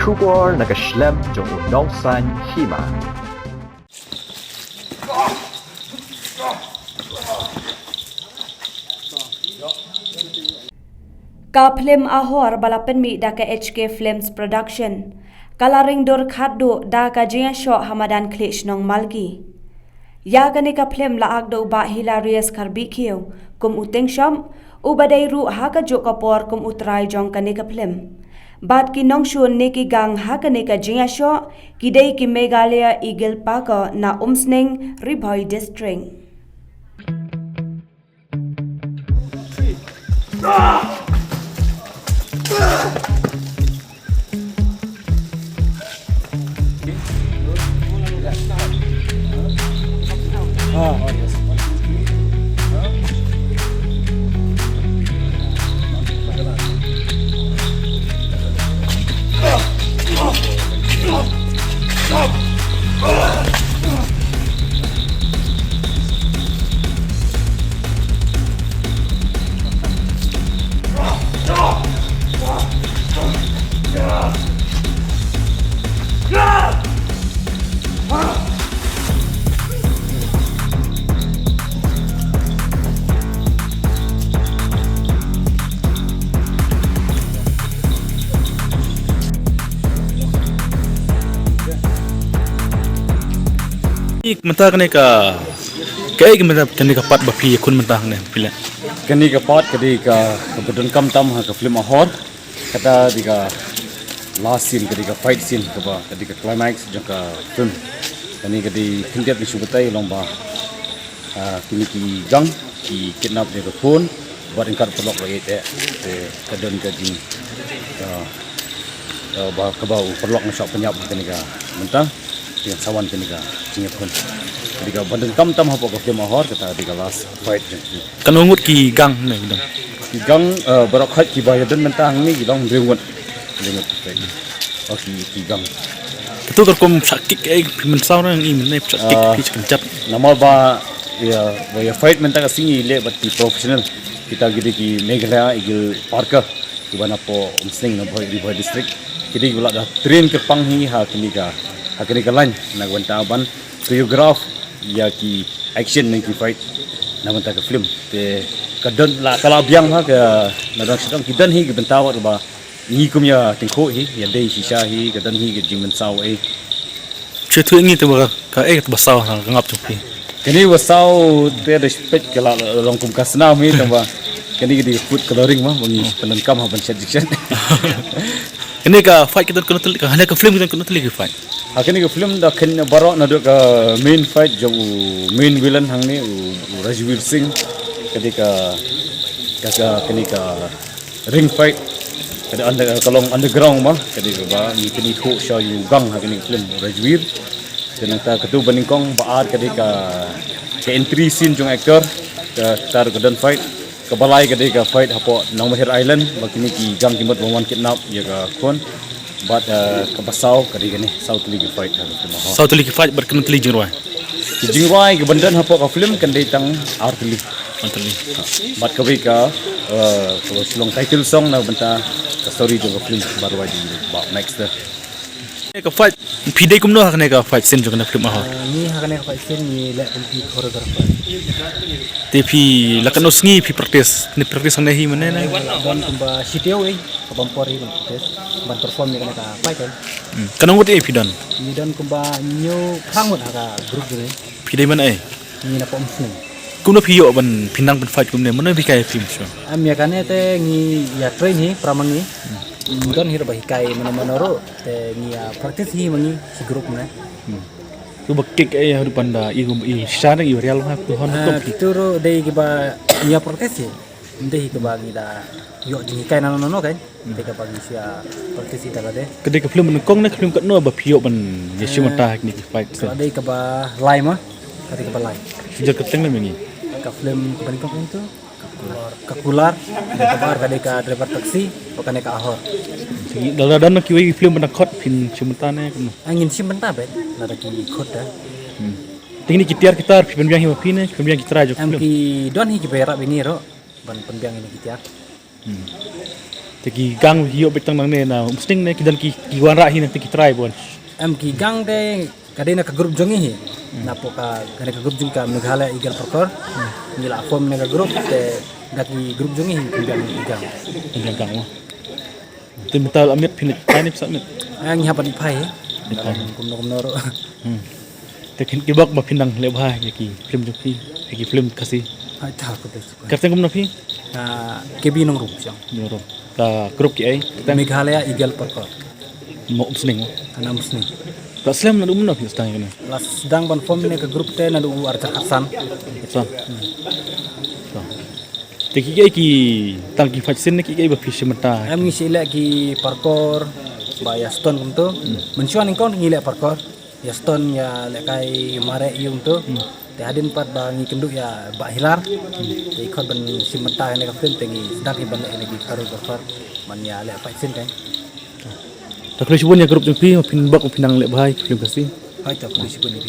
Shubor nakaslem jong unongsan Hima. Ka Phlim Ahor balapen mi da ka HK Films Production. Kala Ringdur khaddu da ka Shoh Hamadan Khliehshnong Malki. Ya gani ka Phlim laak do ba hilarious karbi khiu kum Tyngshop ubadai ru ha ka jo kapor kum utrai jong kani ka Phlim. Bat ki nongshun ne ki gang ha ka ne ka Shoh kidai ki Meghalaya Eagle Park na Umsning Ribhoi District. Mentah kene ka kayak gimana kene ka pat bapi kun mentah ne pila kene ka pat kadi ka bedon kam tam ha ka Phlim Ahor kata diga last scene kadi ka fight scene ka ba kadi ka climax jaka film kani kadi kintiap di subatai lomba kini ki gang ki kidnap de ka phone buat ingkar pelok lagi te kadon ka jing ba ka ba pelok ngshop penyap kani ka mentah yang sawan kini ka cingap kon ketika bandeng kam tam hapo ka Phlim Ahor kata ketika last fight kan ungut ki gang ne gidang ki gang barok khat ki bayadan mentang ni gidang ringut fight ki gang itu kan kom sakit kayak mensau nang i ne sakit pi kencap nama ba ya fight mentang singi le bati professional kita gidi ki Meghalaya Eagle Park ki bana po Umsning na Ribhoi District kidi gula da train ke panghi ha kini ka akhirnya kalan nak bantah ban choreograph ya ki action ni ki fight nak bantah ke film te kadon la kala biang ha ke nadang sedang kidan hi ke bantah wat ba ni kum ya tingko hi ya dei shisha hi kadon hi ke jing mensau cetu ini tu ka basau ha ngap tu pi kini wasau te respect kala long kum kasna mi tamba kini di food coloring mah bangi penengkam ha ban section ini ka fight kita kena telik hanya ke film kita kena telik fight akhirnya ke film dah kena barok nak ke main fight jauh main villain hang ni Rajveer Singh ketika kena ke ring fight ketika kalau underground mah ketika ba ni kini ho Shah yu gang akhirnya film Rajveer dan kita ketu beningkong baar ketika ke entry scene jong actor tar kedan fight ke balai ketika fight hapo nang Mahir Island bakini ki gang kimat wawan kidnap ya ka kon but kabasau kadi gani South League fight South League fight berkena teli jingwai ke bandan hapo ka film kan datang artli but kawi ka long title song na banta ka story jo film baru aja next ka fight pidai kumno hakne ka fight scene jo kana Phlim Ahor ni hakne ka fight scene ni la anti choreographer tapi lakan usngi pi practice ni practice ne hi mane na don kumba sitio ka bampori practice ban perform ni kana ka fight kan ngut pidan ni don kumba new khangut haka group ni pidai man ni na pomsning kumno piyo ban pinang ban fight kumne mane bi kai film show am ya kane te ni ya train hi pramangi don hir bahikai mana-manoro te ni ya practice hi mangi si group na tu bakik haru panda i Shah nang i real ha tu hon to pituro dei kiba ni practice ndei ke bagi da yo jingi kai nano no kan te ka bagi sia practice ta de kedai ke film kong na film katno ba piyo ban yesu mata ni fight so dei ka ba lai ma kati ka ba lai sejak keteng na mengi ka film ban kong itu kakular kabar kadai ka driver taksi bukan ka Ahor dalam kiwi film ban khot pin chumtane kuno angin simenta bet nada ki khot da tingni kita pembiang hima pine pembiang kita rajuk am ki don hi ki berak bini ro ban pembiang ini kita Tegi gang hiyo betang nang ne na msting ne kidan ki wan ra hi nang tegi try bon. Em ki gang de kadena ka grup jongi hi. Napo ka kadena ka grup jung ka Meghalaya Eagle Parkour. Ngila form ne ka grup te daki grup jongi hi kidan gang. Kidan gang mo. Tim tal amit pinit kainip sa amit. Ang hapan ipai. Dalam kumno ro. Tekin kibak ma pinang lebha ki film joki ki film kasi. Ai ta ko te. Kapten kum na pi Kebi nong rup siang. Yoro. Ta grup ki ai Meghalaya Eagle Parkour. mo msning mo. Kana musni. Ta slam na umna pi stang kana. Las sedang ban form ne ka grup te na du arca Hasan. So. So. Tegi ki tang ki vaksin ne ki ba fish mata. Em ngisi le ki parkour ba ya stone kum tu. Mencuan ingkon ngile parkour. Ya stone ya le kai mare yung tu. Te hadin pat ba ngi kenduk ya ba hilar. Te ikon ban simenta ne ka film tengi sedang ki ban le ki karu parkour. Man ya le vaksin kan. Ta kle shibon ya grup jong pi pin bak pinang lebha ki film kasi. Hai ta polisi pun ni